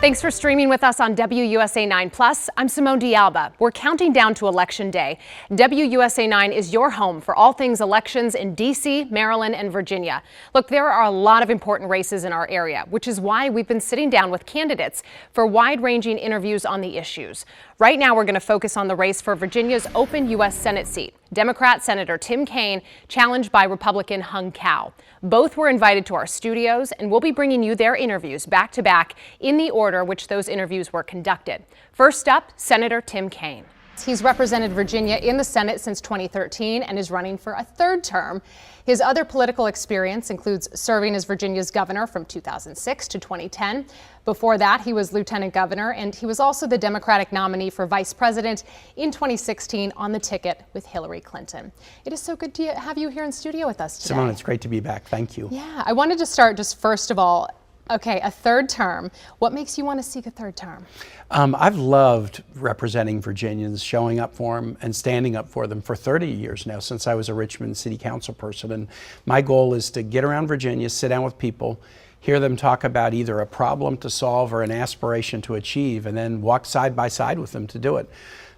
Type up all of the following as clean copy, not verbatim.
Thanks for streaming with us on WUSA 9 Plus. I'm Simone De Alba. We're counting down to Election Day. WUSA 9 is your home for all things elections in D.C., Maryland, and Virginia. Look, there are a lot of important races in our area, which is why we've been sitting down with candidates for wide-ranging interviews on the issues. Right now, we're going to focus on the race for Virginia's open U.S. Senate seat. Democrat Senator Tim Kaine challenged by Republican Hung Cao. Both were invited to our studios, and we'll be bringing you their interviews back to back in the order which those interviews were conducted. First up, Senator Tim Kaine. He's represented Virginia in the Senate since 2013 and is running for a third term. His other political experience includes serving as Virginia's governor from 2006 to 2010. Before that, he was lieutenant governor, and he was also the Democratic nominee for vice president in 2016 on the ticket with Hillary Clinton. It is so good to have you here in studio with us today. Simone, it's great to be back. Thank you. Yeah, I wanted to start just first of all, okay, a third term. What makes you want to seek a third term? I've loved representing Virginians, showing up for them and standing up for them for 30 years now, since I was a Richmond City Council person. And my goal is to get around Virginia, sit down with people, hear them talk about either a problem to solve or an aspiration to achieve, and then walk side by side with them to do it.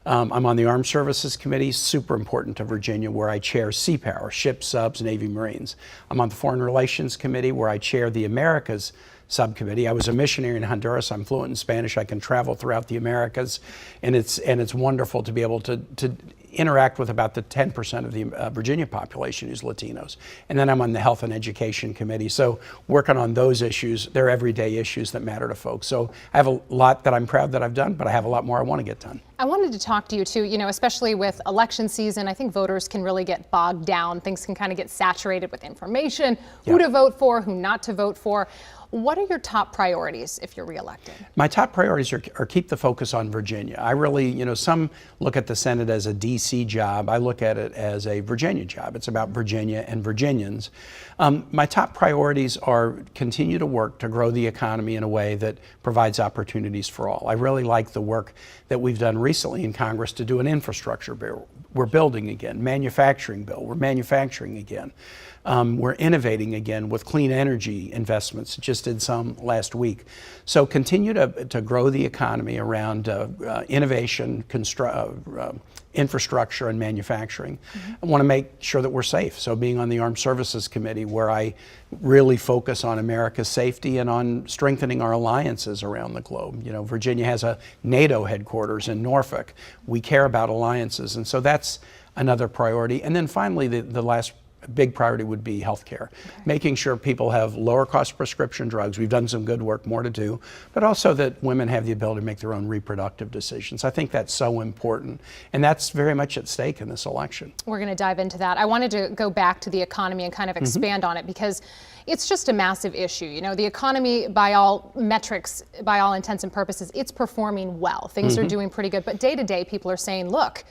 I'm on the Armed Services Committee, super important to Virginia, where I chair Sea Power, Ships, Subs, Navy, Marines. I'm on the Foreign Relations Committee, where I chair the Americas Subcommittee. I was a missionary in Honduras. I'm fluent in Spanish. I can travel throughout the Americas, and it's wonderful to be able to interact with about the 10% of the Virginia population who's Latinos. And then I'm on the Health and Education Committee, so working on those issues. They're everyday issues that matter to folks. So I have a lot that I'm proud that I've done, but I have a lot more I want to get done. I wanted to talk to you too, especially with election season. I think voters can really get bogged down. Things can kind of get saturated with information, who to vote for, who not to vote for. What are your top priorities if you're reelected? My top priorities are keep the focus on Virginia. I really, some look at the Senate as a DC job. I look at it as a Virginia job. It's about Virginia and Virginians. My top priorities are continue to work to grow the economy in a way that provides opportunities for all. I really like the work that we've done recently in Congress to do an infrastructure bill. We're building again. Manufacturing bill. We're manufacturing again. We're innovating again with clean energy investments. Just did some last week. So continue to grow the economy around innovation, infrastructure, and manufacturing. I want to make sure that we're safe. So being on the Armed Services Committee, where I really focus on America's safety and on strengthening our alliances around the globe. Virginia has a NATO headquarters in Norfolk. We care about alliances, and so that's another priority. And then finally, the last big priority would be healthcare. Okay. Making sure people have lower cost prescription drugs. We've done some good work, more to do, but also that women have the ability to make their own reproductive decisions. I think that's so important, and that's very much at stake in this election. We're going to dive into that. I wanted to go back to the economy and kind of expand on it, because it's just a massive issue. The economy, by all metrics, by all intents and purposes, it's performing well. Things are doing pretty good, but day to day people are saying, look,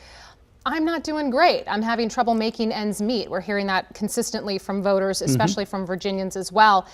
I'm not doing great. I'm having trouble making ends meet. We're hearing that consistently from voters, especially from Virginians as well.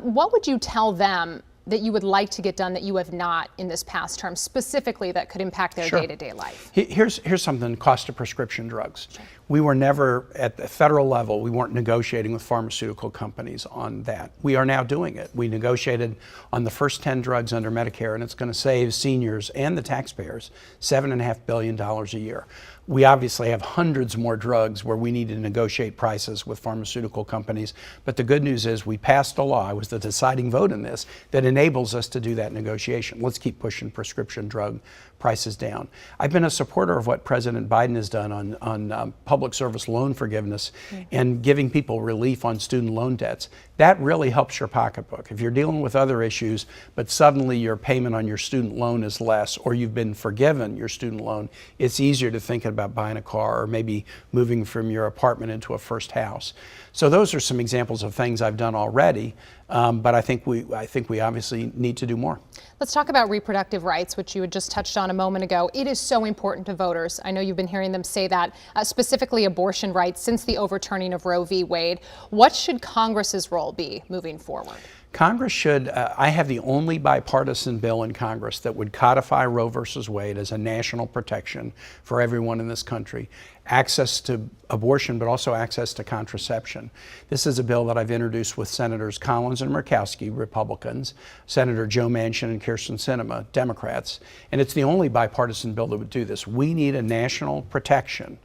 What would you tell them that you would like to get done that you have not in this past term, specifically that could impact their day-to-day life? Here's something, cost of prescription drugs. Sure. We were never, at the federal level, we weren't negotiating with pharmaceutical companies on that. We are now doing it. We negotiated on the first 10 drugs under Medicare, and it's going to save seniors and the taxpayers $7.5 billion a year. We obviously have hundreds more drugs where we need to negotiate prices with pharmaceutical companies, but the good news is we passed a law, it was the deciding vote in this, that enables us to do that negotiation. Let's keep pushing prescription drug prices down. I've been a supporter of what President Biden has done on public service loan forgiveness and giving people relief on student loan debts. That really helps your pocketbook. If you're dealing with other issues, but suddenly your payment on your student loan is less, or you've been forgiven your student loan, it's easier to think about buying a car or maybe moving from your apartment into a first house. So those are some examples of things I've done already, but I think we obviously need to do more. Let's talk about reproductive rights, which you had just touched on a moment ago. It is so important to voters. I know you've been hearing them say that, specifically abortion rights since the overturning of Roe v. Wade. What should Congress's role be moving forward? Congress should, I have the only bipartisan bill in Congress that would codify Roe versus Wade as a national protection for everyone in this country. access to abortion, but also access to contraception. This is a bill that I've introduced with Senators Collins and Murkowski, Republicans, Senator Joe Manchin and Kyrsten Sinema, Democrats, and it's the only bipartisan bill that would do this. We need a national protection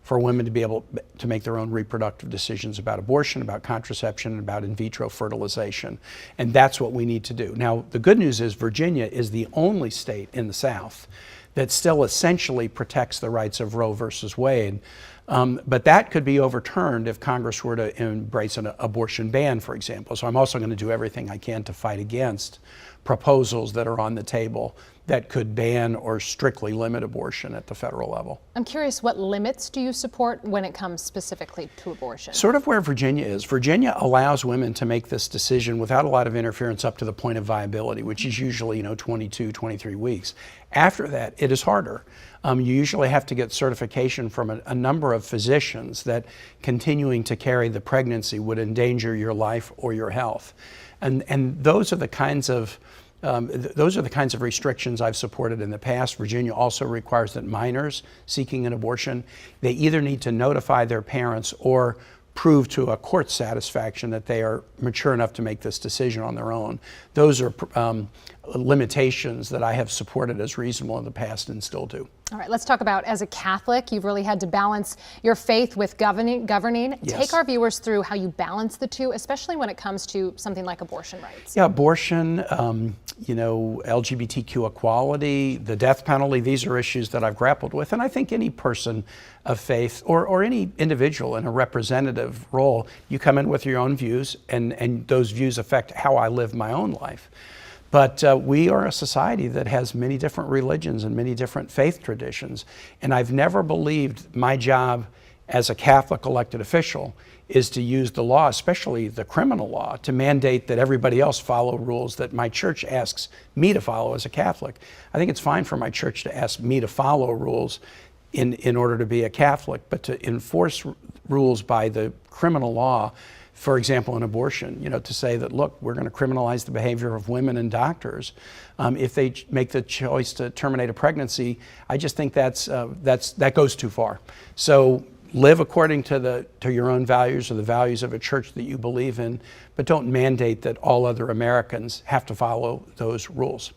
for women to be able to make their own reproductive decisions about abortion, about contraception, and about in vitro fertilization. And that's what we need to do. Now, the good news is Virginia is the only state in the South that still essentially protects the rights of Roe versus Wade. But that could be overturned if Congress were to embrace an abortion ban, for example. So I'm also going to do everything I can to fight against proposals that are on the table that could ban or strictly limit abortion at the federal level. I'm curious, what limits do you support when it comes specifically to abortion? Sort of where Virginia is. Virginia allows women to make this decision without a lot of interference up to the point of viability, which is usually 22, 23 weeks. After that, it is harder. You usually have to get certification from a number of physicians that continuing to carry the pregnancy would endanger your life or your health. And those are the kinds of restrictions I've supported in the past. Virginia also requires that minors seeking an abortion, they either need to notify their parents or prove to a court satisfaction that they are mature enough to make this decision on their own. Those are limitations that I have supported as reasonable in the past and still do. All right, let's talk about, as a Catholic, you've really had to balance your faith with governing. Yes. Take our viewers through how you balance the two, especially when it comes to something like abortion rights. Yeah, abortion, LGBTQ equality, the death penalty, these are issues that I've grappled with. And I think any person of faith or any individual in a representative role, you come in with your own views and those views affect how I live my own life. But we are a society that has many different religions and many different faith traditions. And I've never believed my job as a Catholic elected official is to use the law, especially the criminal law, to mandate that everybody else follow rules that my church asks me to follow as a Catholic. I think it's fine for my church to ask me to follow rules in order to be a Catholic, but to enforce rules by the criminal law, for example, in abortion, to say that, look, we're going to criminalize the behavior of women and doctors if they make the choice to terminate a pregnancy. I just think that goes too far. So live according to your own values or the values of a church that you believe in, but don't mandate that all other Americans have to follow those rules.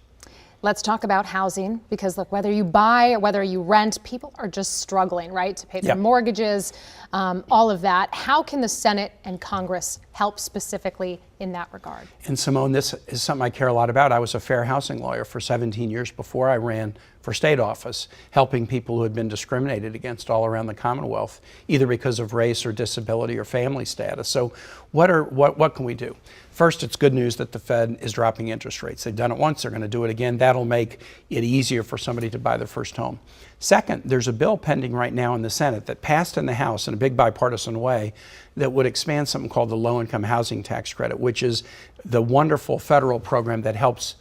Let's talk about housing, because look, whether you buy or whether you rent, people are just struggling, right, to pay their mortgages, all of that. How can the Senate and Congress help specifically in that regard? And Simone, this is something I care a lot about. I was a fair housing lawyer for 17 years before I ran for state office, helping people who had been discriminated against all around the Commonwealth, either because of race or disability or family status. So what can we do? First, it's good news that the Fed is dropping interest rates. They've done it once, they're going to do it again. That'll make it easier for somebody to buy their first home. Second, there's a bill pending right now in the Senate that passed in the House in a big bipartisan way that would expand something called the low-income housing tax credit, which is the wonderful federal program that helps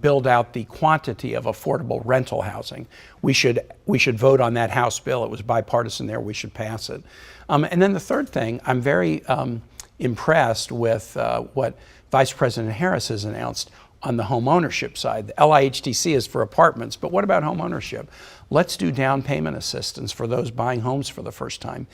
build out the quantity of affordable rental housing. We should vote on that House bill. It was bipartisan there. We should pass it. And then the third thing, I'm very impressed with what Vice President Harris has announced on the home ownership side. The LIHTC is for apartments, but what about home ownership? Let's do down payment assistance for those buying homes for the first time.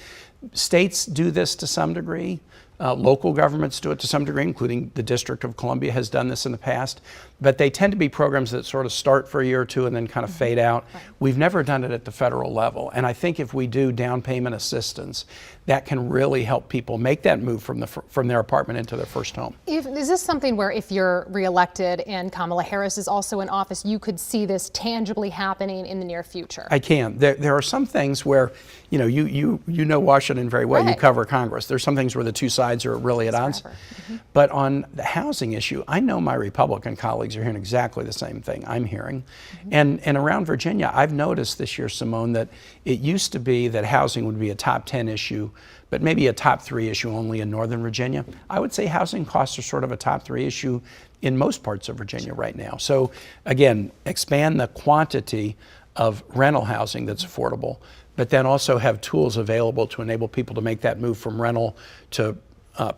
States do this to some degree. Local governments do it to some degree, including the District of Columbia has done this in the past, but they tend to be programs that sort of start for a year or two and then kind of fade out. Right. We've never done it at the federal level, and I think if we do down payment assistance, that can really help people make that move from their apartment into their first home. Is this something where if you're reelected and Kamala Harris is also in office, you could see this tangibly happening in the near future? I can. There are some things where, you know Washington very well. Right. You cover Congress. There's some things where the two sides are really at odds. Mm-hmm. But on the housing issue, I know my Republican colleagues are hearing exactly the same thing I'm hearing. Mm-hmm. And around Virginia, I've noticed this year, Simone, that it used to be that housing would be a top 10 issue, but maybe a top 3 issue only in Northern Virginia. I would say housing costs are sort of a top 3 issue in most parts of Virginia right now. So again, expand the quantity of rental housing that's affordable, but then also have tools available to enable people to make that move from rental to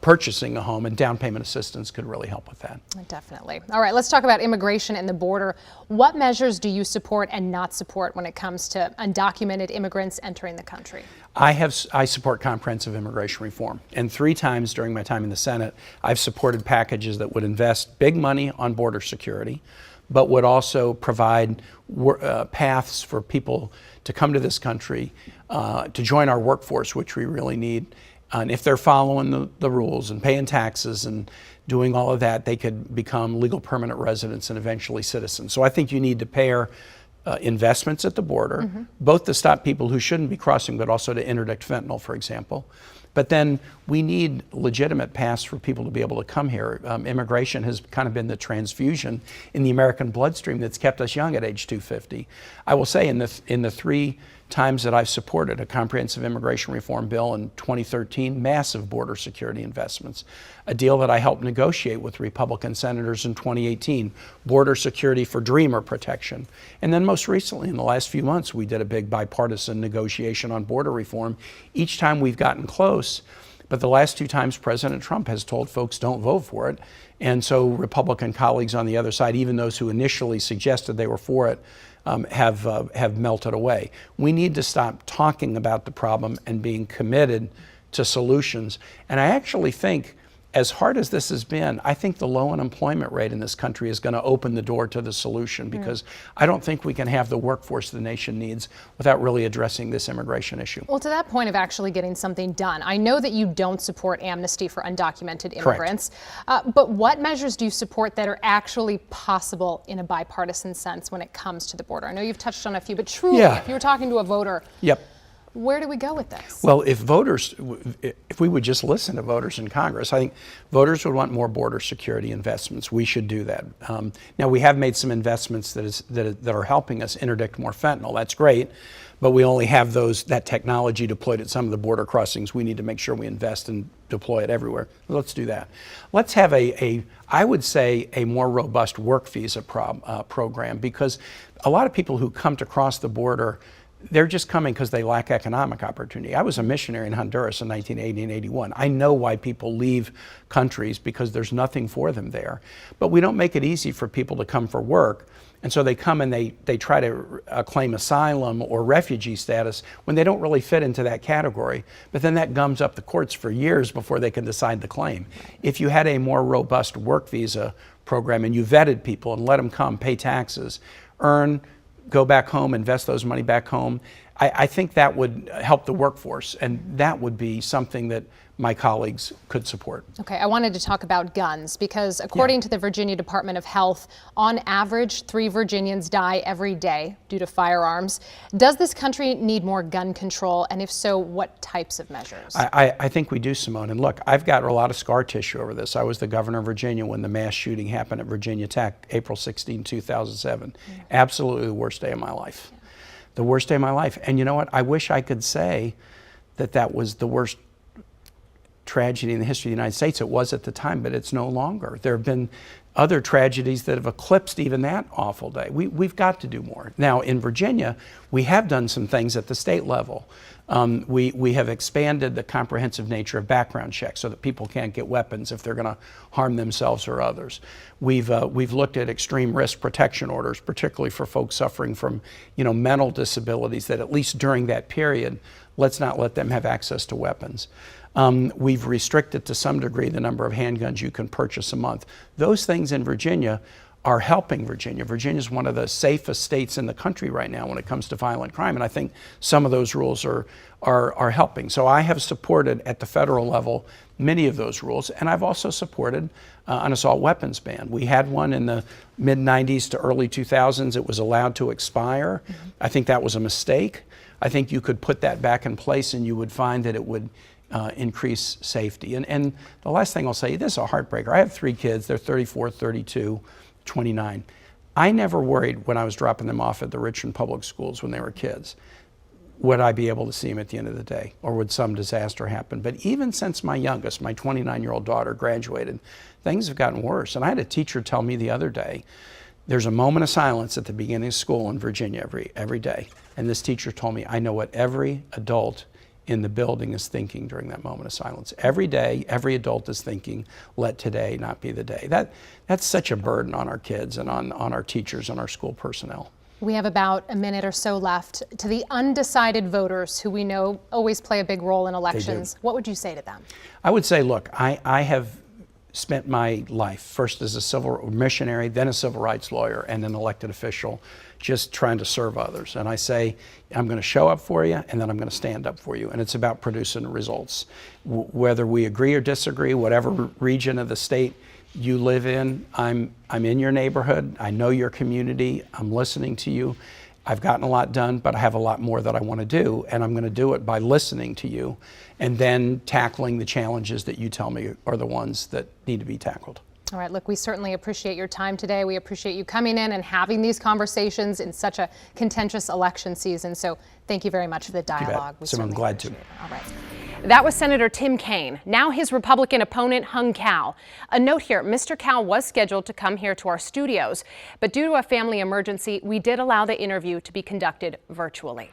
purchasing a home, and down payment assistance could really help with that. Definitely. All right, let's talk about immigration and the border. What measures do you support and not support when it comes to undocumented immigrants entering the country? I support comprehensive immigration reform, and 3 times during my time in the Senate, I've supported packages that would invest big money on border security, but would also provide paths for people to come to this country, to join our workforce, which we really need. And if they're following the rules and paying taxes and doing all of that, they could become legal permanent residents and eventually citizens. So I think you need to pair investments at the border, both to stop people who shouldn't be crossing, but also to interdict fentanyl, for example. But then we need legitimate paths for people to be able to come here. Immigration has kind of been the transfusion in the American bloodstream that's kept us young at age 250. I will say in the 3 times that I've supported a comprehensive immigration reform bill in 2013, massive border security investments, a deal that I helped negotiate with Republican senators in 2018, border security for dreamer protection. And then most recently, in the last few months, we did a big bipartisan negotiation on border reform. Each time we've gotten close, but the last 2 times President Trump has told folks don't vote for it. And so Republican colleagues on the other side, even those who initially suggested they were for it, have melted away. We need to stop talking about the problem and being committed to solutions. And I actually think, as hard as this has been, I think the low unemployment rate in this country is going to open the door to the solution, because I don't think we can have the workforce the nation needs without really addressing this immigration issue. Well, to that point of actually getting something done, I know that you don't support amnesty for undocumented immigrants, but what measures do you support that are actually possible in a bipartisan sense when it comes to the border? I know you've touched on a few, but truly, if you were talking to a voter, where do we go with this? Well, if we would just listen to voters in Congress, I think voters would want more border security investments. We should do that. Now, we have made some investments that are helping us interdict more fentanyl. That's great, but we only have that technology deployed at some of the border crossings. We need to make sure we invest and deploy it everywhere. Let's do that. Let's have I would say, a more robust work visa program, because a lot of people who come to cross the border, they're just coming because they lack economic opportunity. I was a missionary in Honduras in 1980 and 81. I know why people leave countries, because there's nothing for them there. But we don't make it easy for people to come for work. And so they come and they try to claim asylum or refugee status when they don't really fit into that category. But then that gums up the courts for years before they can decide the claim. If you had a more robust work visa program and you vetted people and let them come, pay taxes, go back home, invest those money back home, I think that would help the workforce, and that would be something that my colleagues could support. Okay, I wanted to talk about guns, because according to the Virginia Department of Health, on average, 3 Virginians die every day due to firearms. Does this country need more gun control? And if so, what types of measures? I think we do, Simone. And look, I've got a lot of scar tissue over this. I was the governor of Virginia when the mass shooting happened at Virginia Tech, April 16, 2007. Absolutely the worst day of my life. The worst day of my life. And you know what? I wish I could say that was the worst tragedy in the history of the United States. It was at the time, but it's no longer. There have been other tragedies that have eclipsed even that awful day. We've got to do more. Now, in Virginia, we have done some things at the state level. We have expanded the comprehensive nature of background checks so that people can't get weapons if they're going to harm themselves or others. We've looked at extreme risk protection orders, particularly for folks suffering from mental disabilities, that at least during that period, let's not let them have access to weapons. We've restricted to some degree the number of handguns you can purchase a month. Those things in Virginia are helping Virginia. Virginia is one of the safest states in the country right now when it comes to violent crime, and I think some of those rules are helping. So I have supported at the federal level many of those rules, and I've also supported an assault weapons ban. We had one in the mid-90s to early 2000s. It was allowed to expire. I think that was a mistake. I think you could put that back in place and you would find that it would increase safety. And the last thing I'll say, this is a heartbreaker. I have 3 kids. They're 34, 32, 29. I never worried when I was dropping them off at the Richmond public schools when they were kids, would I be able to see them at the end of the day, or would some disaster happen? But even since my youngest, my 29-year-old daughter, graduated, things have gotten worse. And I had a teacher tell me the other day, there's a moment of silence at the beginning of school in Virginia every day. And this teacher told me, I know what every adult in the building is thinking during that moment of silence. Every day, every adult is thinking, let today not be the day. That's such a burden on our kids and on our teachers and our school personnel. We have about a minute or so left. To the undecided voters who we know always play a big role in elections, what would you say to them? I would say, look, I have spent my life first as a civil missionary, then a civil rights lawyer, and an elected official, just trying to serve others. And I say, I'm going to show up for you, and then I'm going to stand up for you. And it's about producing results. Whether we agree or disagree, whatever region of the state you live in, I'm in your neighborhood. I know your community. I'm listening to you. I've gotten a lot done, but I have a lot more that I want to do, and I'm going to do it by listening to you and then tackling the challenges that you tell me are the ones that need to be tackled. All right, look, we certainly appreciate your time today. We appreciate you coming in and having these conversations in such a contentious election season. So thank you very much for the dialogue. I'm glad to. All right. That was Senator Tim Kaine. Now his Republican opponent, Hung Cao. A note here, Mr. Cao was scheduled to come here to our studios, but due to a family emergency, we did allow the interview to be conducted virtually.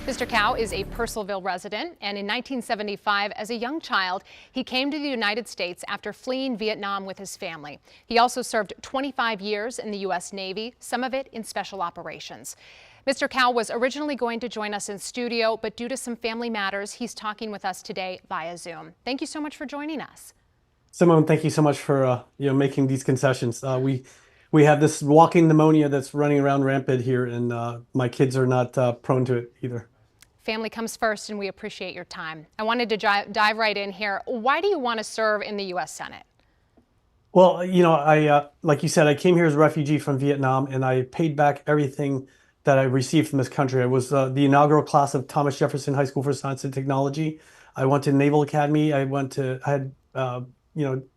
Mr. Cao is a Purcellville resident, and in 1975, as a young child, he came to the United States after fleeing Vietnam with his family. He also served 25 years in the U.S. Navy, some of it in special operations. Mr. Cao was originally going to join us in studio, but due to some family matters, he's talking with us today via Zoom. Thank you so much for joining us. Simone, thank you so much for making these concessions. We have this walking pneumonia that's running around rampant here, and my kids are not prone to it either. Family comes first, and we appreciate your time. I wanted to dive right in here. Why do you want to serve in the U.S. Senate? Well, like you said, I came here as a refugee from Vietnam, and I paid back everything that I received from this country. I was the inaugural class of Thomas Jefferson High School for Science and Technology. I went to Naval Academy. I had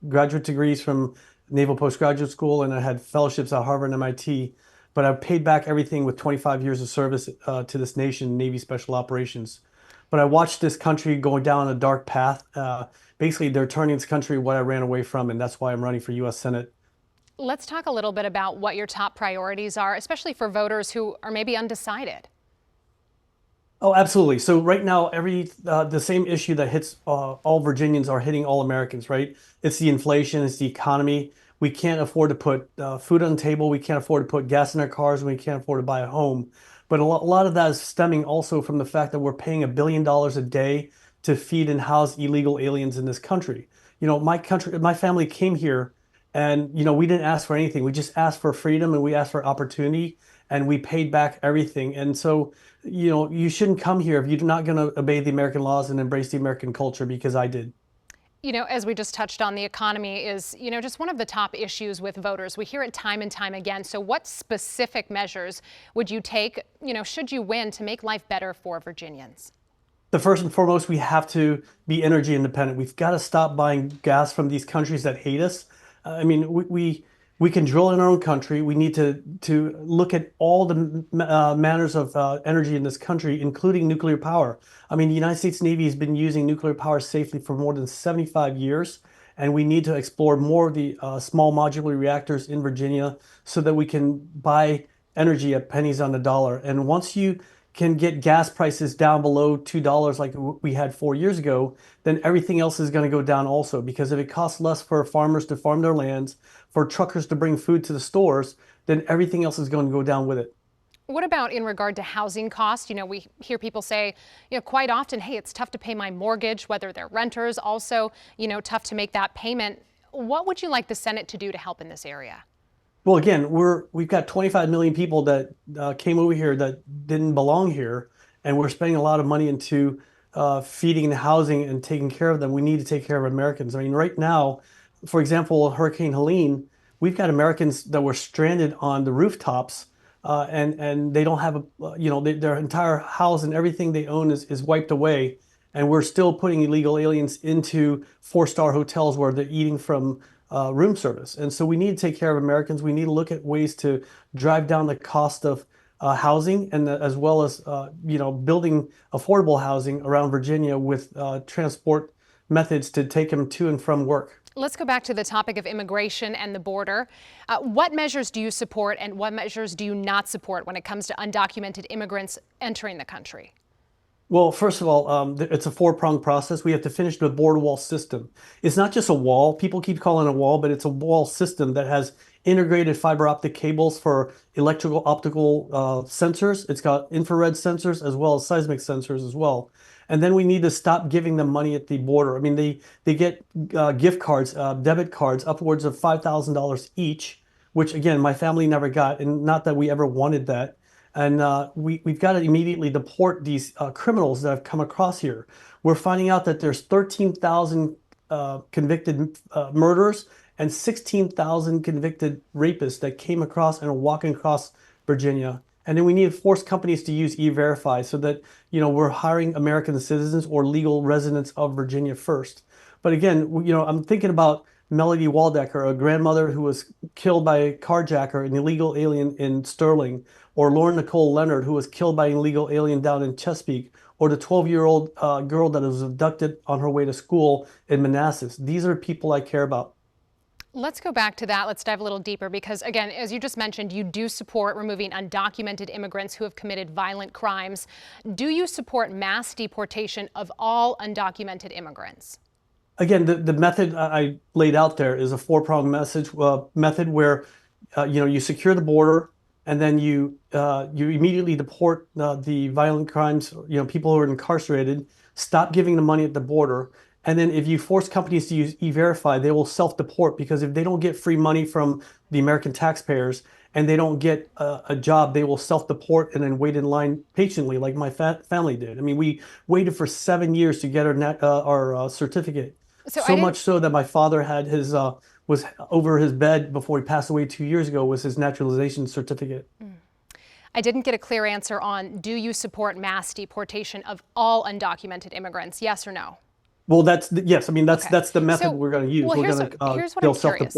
graduate degrees from Naval Postgraduate School, and I had fellowships at Harvard and MIT. But I paid back everything with 25 years of service to this nation, Navy Special Operations. But I watched this country go down a dark path. Basically, they're turning this country what I ran away from, and that's why I'm running for U.S. Senate. Let's talk a little bit about what your top priorities are, especially for voters who are maybe undecided. Oh, absolutely. So right now, the same issue that hits all Virginians are hitting all Americans, right? It's the inflation, it's the economy. We can't afford to put food on the table. We can't afford to put gas in our cars, and we can't afford to buy a home. But a lot of that is stemming also from the fact that we're paying $1 billion a day to feed and house illegal aliens in this country. My family came here, and we didn't ask for anything. We just asked for freedom, and we asked for opportunity, and we paid back everything. And so, you shouldn't come here if you're not going to obey the American laws and embrace the American culture, because I did. As we just touched on, the economy is, just one of the top issues with voters. We hear it time and time again. So what specific measures would you take, should you win, to make life better for Virginians? The first and foremost, we have to be energy independent. We've got to stop buying gas from these countries that hate us. We can drill in our own country. We need to look at all the manners of energy in this country, including nuclear power. The United States Navy has been using nuclear power safely for more than 75 years, and we need to explore more of the small modular reactors in Virginia so that we can buy energy at pennies on the dollar. And once you can get gas prices down below $2 like we had 4 years ago, then everything else is going to go down also. Because if it costs less for farmers to farm their lands, for truckers to bring food to the stores, then everything else is going to go down with it. What about in regard to housing costs? We hear people say, quite often, hey, it's tough to pay my mortgage, whether they're renters, also, tough to make that payment. What would you like the Senate to do to help in this area? Well, again, we've got 25 million people that came over here that didn't belong here, and we're spending a lot of money into feeding and housing and taking care of them. We need to take care of Americans. Right now, for example, Hurricane Helene, we've got Americans that were stranded on the rooftops, and they don't have their entire house and everything they own is wiped away, and we're still putting illegal aliens into 4-star hotels where they're eating from room service. And so we need to take care of Americans. We need to look at ways to drive down the cost of housing, and as well as building affordable housing around Virginia with transport methods to take them to and from work. Let's go back to the topic of immigration and the border. What measures do you support, and what measures do you not support when it comes to undocumented immigrants entering the country? Well, first of all, it's a four-pronged process. We have to finish the border wall system. It's not just a wall. People keep calling it a wall, but it's a wall system that has integrated fiber optic cables for electrical optical sensors. It's got infrared sensors as well as seismic sensors as well. And then we need to stop giving them money at the border. I mean, they get gift cards, debit cards, upwards of $5,000 each, which again, my family never got, and not that we ever wanted that. And we've got to immediately deport these criminals that have come across here. We're finding out that there's 13,000 convicted murderers and 16,000 convicted rapists that came across and are walking across Virginia. And then we need to force companies to use E-Verify so that, we're hiring American citizens or legal residents of Virginia first. But again, I'm thinking about Melody Waldecker, a grandmother who was killed by a carjacker, an illegal alien in Sterling, or Lauren Nicole Leonard, who was killed by an illegal alien down in Chesapeake, or the 12-year-old girl that was abducted on her way to school in Manassas. These are people I care about. Let's go back to that. Let's dive a little deeper because, again, as you just mentioned, you do support removing undocumented immigrants who have committed violent crimes. Do you support mass deportation of all undocumented immigrants? Again, the method I laid out there is a four-pronged method where you secure the border, and then you immediately deport the violent crimes, people who are incarcerated, stop giving them money at the border. And then if you force companies to use E-Verify, they will self-deport, because if they don't get free money from the American taxpayers and they don't get a job, they will self-deport and then wait in line patiently like my family did. I mean, we waited for 7 years to get our certificate. So much so that my father had was over his bed before he passed away 2 years ago was his naturalization certificate. I didn't get a clear answer on, do you support mass deportation of all undocumented immigrants? Yes or no? Well, yes. I mean, that's the method we're going to use. Well, here's what I'm curious.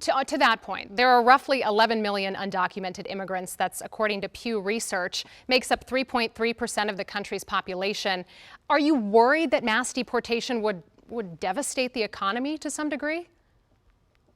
To that point, there are roughly 11 million undocumented immigrants. That's, according to Pew Research, makes up 3.3% of the country's population. Are you worried that mass deportation would devastate the economy to some degree?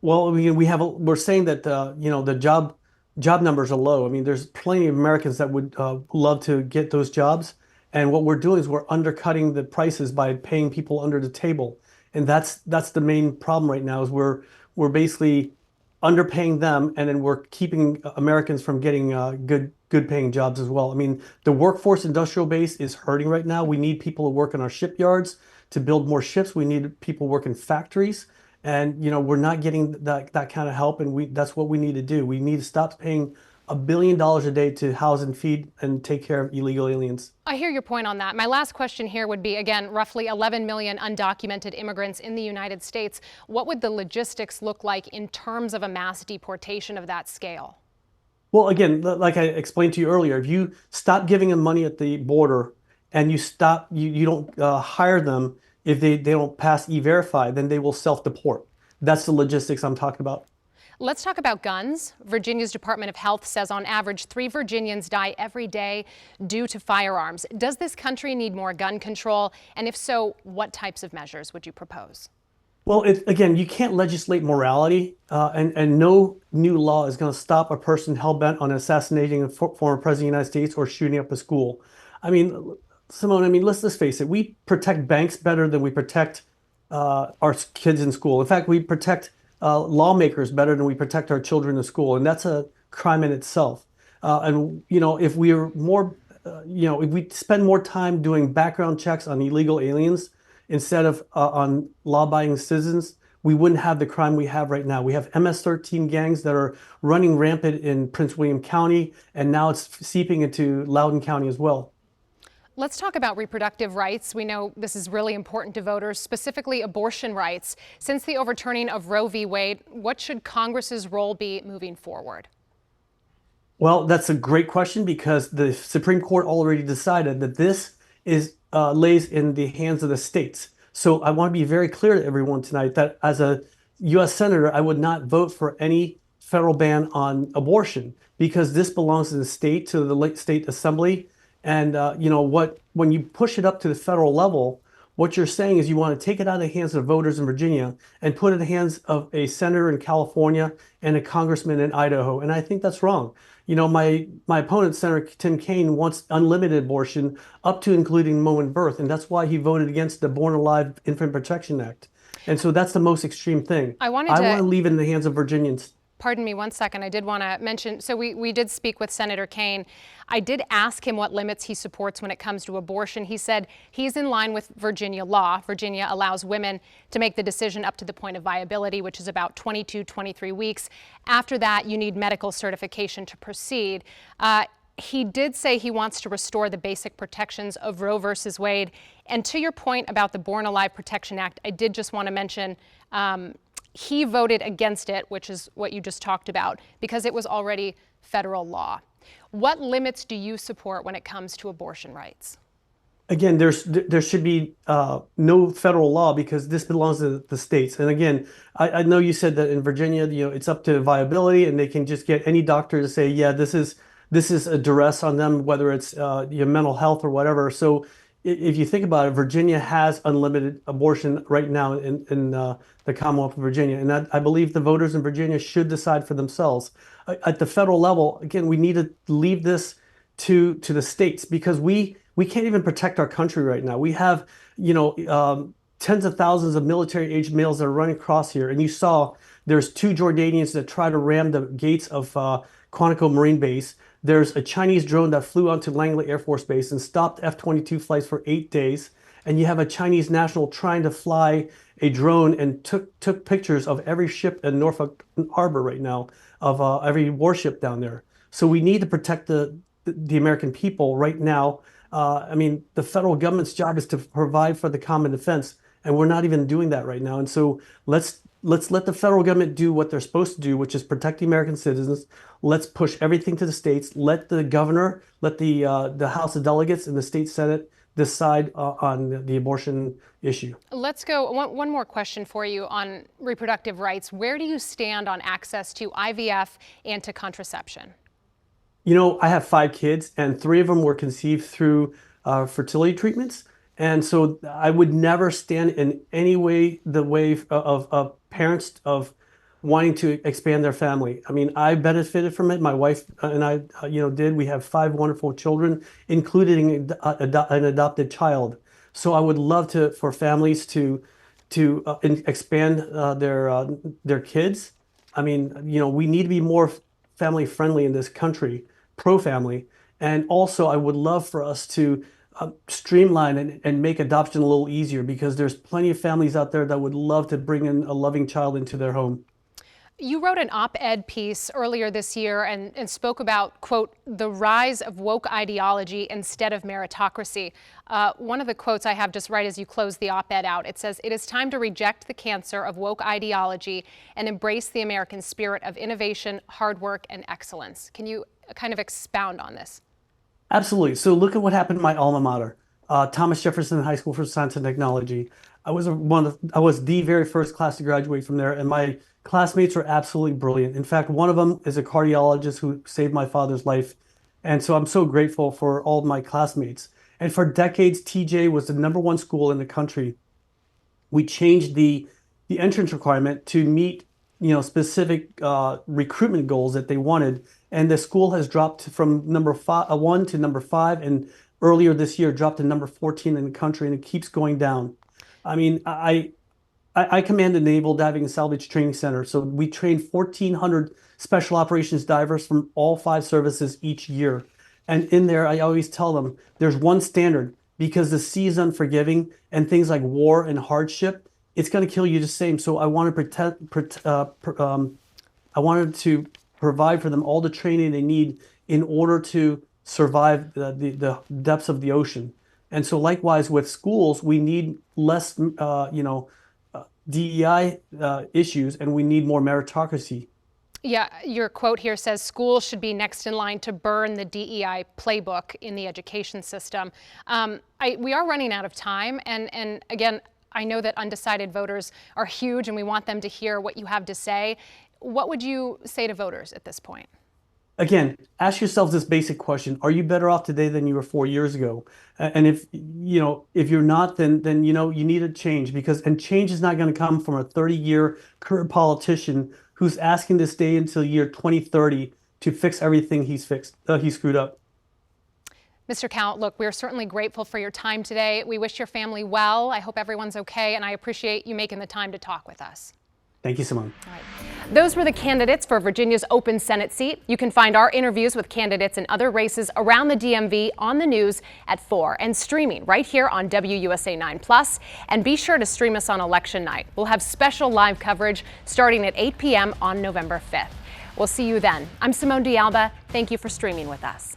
Well, I mean, we're saying that the job numbers are low. I mean, there's plenty of Americans that would love to get those jobs, and what we're doing is we're undercutting the prices by paying people under the table, and that's the main problem right now. Is we're basically underpaying them, and then we're keeping Americans from getting good paying jobs as well. I mean, the workforce industrial base is hurting right now. We need people to work in our shipyards to build more ships. We need people work in factories. And we're not getting that kind of help, and that's what we need to do. We need to stop paying $1 billion a day to house and feed and take care of illegal aliens. I hear your point on that. My last question here would be, again, roughly 11 million undocumented immigrants in the United States. What would the logistics look like in terms of a mass deportation of that scale? Well, again, like I explained to you earlier, if you stop giving them money at the border and you don't hire them, if they don't pass E-Verify, then they will self-deport. That's the logistics I'm talking about. Let's talk about guns. Virginia's Department of Health says on average 3 Virginians die every day due to firearms. Does this country need more gun control? And if so, what types of measures would you propose? Well, again, you can't legislate morality, and no new law is going to stop a person hell-bent on assassinating a former president of the United States or shooting up a school. I mean, Simone, let's face it. We protect banks better than we protect our kids in school. In fact, we protect lawmakers better than we protect our children in school, and that's a crime in itself. If we spend more time doing background checks on illegal aliens instead of on law-abiding citizens, we wouldn't have the crime we have right now. We have MS-13 gangs that are running rampant in Prince William County, and now it's seeping into Loudoun County as well. Let's talk about reproductive rights. We know this is really important to voters, specifically abortion rights. Since the overturning of Roe v. Wade, what should Congress's role be moving forward? Well, that's a great question, because the Supreme Court already decided that this lays in the hands of the states. So I want to be very clear to everyone tonight that as a U.S. Senator, I would not vote for any federal ban on abortion, because this belongs to the state, to the state assembly. And when you push it up to the federal level, What you're saying is you want to take it out of the hands of voters in Virginia and put it in the hands of a senator in California and a congressman in Idaho. And I think that's wrong. You know, my opponent, Senator Tim Kaine, wants unlimited abortion up to including moment of birth. And that's why he voted against the Born Alive Infant Protection Act. And so that's the most extreme thing. I want to leave it in the hands of Virginians. Pardon me 1 second. I did want to mention, so we did speak with Senator Kaine. I did ask him what limits he supports when it comes to abortion. He said he's in line with Virginia law. Virginia allows women to make the decision up to the point of viability, which is about 22, 23 weeks. After that, you need medical certification to proceed. He did say he wants to restore the basic protections of Roe versus Wade. And to your point about the Born Alive Protection Act, I did just want to mention he voted against it, which is what you just talked about, because it was already federal law. What limits do you support when it comes to abortion rights? Again, there should be no federal law because this belongs to the states. And again, I know you said that in Virginia, you know, it's up to viability, and they can just get any doctor to say, yeah, this is a duress on them, whether it's your mental health or whatever. So if you think about it, Virginia has unlimited abortion right now in the Commonwealth of Virginia. And I believe the voters in Virginia should decide for themselves. At the federal level, again, we need to leave this to the states because we can't even protect our country right now. We have, you know, tens of thousands of military-aged males that are running across here. And you saw there's 2 Jordanians that try to ram the gates of Quantico Marine Base. There's a Chinese drone that flew onto Langley Air Force Base and stopped F-22 flights for 8 days. And you have a Chinese national trying to fly a drone and took pictures of every ship in Norfolk Harbor right now, of every warship down there. So we need to protect the American people right now. I mean, the federal government's job is to provide for the common defense, and we're not even doing that right now. And so let's let the federal government do what they're supposed to do, which is protect the American citizens. Let's push everything to the states. Let the governor, let the House of Delegates and the state Senate decide on the abortion issue. Let's go. One more question for you on reproductive rights. Where do you stand on access to IVF and to contraception? You know, I have 5 kids, and 3 of them were conceived through fertility treatments. And so I would never stand in any way the way of parents of wanting to expand their family. I mean, I benefited from it. My wife and I, did. We have 5 wonderful children, including an adopted child. So I would love for families to expand their kids. I mean, you know, we need to be more family friendly in this country, pro-family. And also, I would love for us to streamline and make adoption a little easier because there's plenty of families out there that would love to bring in a loving child into their home. You wrote an op-ed piece earlier this year and spoke about, quote, the rise of woke ideology instead of meritocracy. One of the quotes I have just right as you close the op-ed out, it says, "It is time to reject the cancer of woke ideology and embrace the American spirit of innovation, hard work, and excellence." Can you kind of expound on this? Absolutely. So look at what happened in my alma mater, Thomas Jefferson High School for Science and Technology. I was the very first class to graduate from there, and my classmates were absolutely brilliant. In fact, one of them is a cardiologist who saved my father's life. And so I'm so grateful for all of my classmates. And for decades, TJ was the #1 school in the country. We changed the entrance requirement to meet, you know, specific recruitment goals that they wanted. And the school has dropped from #1 to #5, and earlier this year dropped to #14 in the country, and it keeps going down. I mean, I command the Naval Diving and Salvage Training Center, so we train 1,400 special operations divers from all 5 services each year. And in there, I always tell them there's one standard, because the sea is unforgiving, and things like war and hardship, it's going to kill you the same. So I want I wanted to provide for them all the training they need in order to survive the depths of the ocean. And so likewise with schools, we need less, DEI issues, and we need more meritocracy. Yeah, your quote here says schools should be next in line to burn the DEI playbook in the education system. We are running out of time, and again, I know that undecided voters are huge and we want them to hear what you have to say. What would you say to voters at this point? again, ask yourselves this basic question: are you better off today than you were 4 years ago? And if you're not, then you need a change, because change is not going to come from a 30-year current politician who's asking to stay until year 2030 to fix everything he screwed up. Mr. Cao, look, we're certainly grateful for your time today. We wish your family well. I hope everyone's okay, and I appreciate you making the time to talk with us. Thank you, Simone. All right. Those were the candidates for Virginia's open Senate seat. You can find our interviews with candidates in other races around the DMV on the news at 4 and streaming right here on WUSA 9+. And be sure to stream us on election night. We'll have special live coverage starting at 8 p.m. on November 5th. We'll see you then. I'm Simone De Alba. Thank you for streaming with us.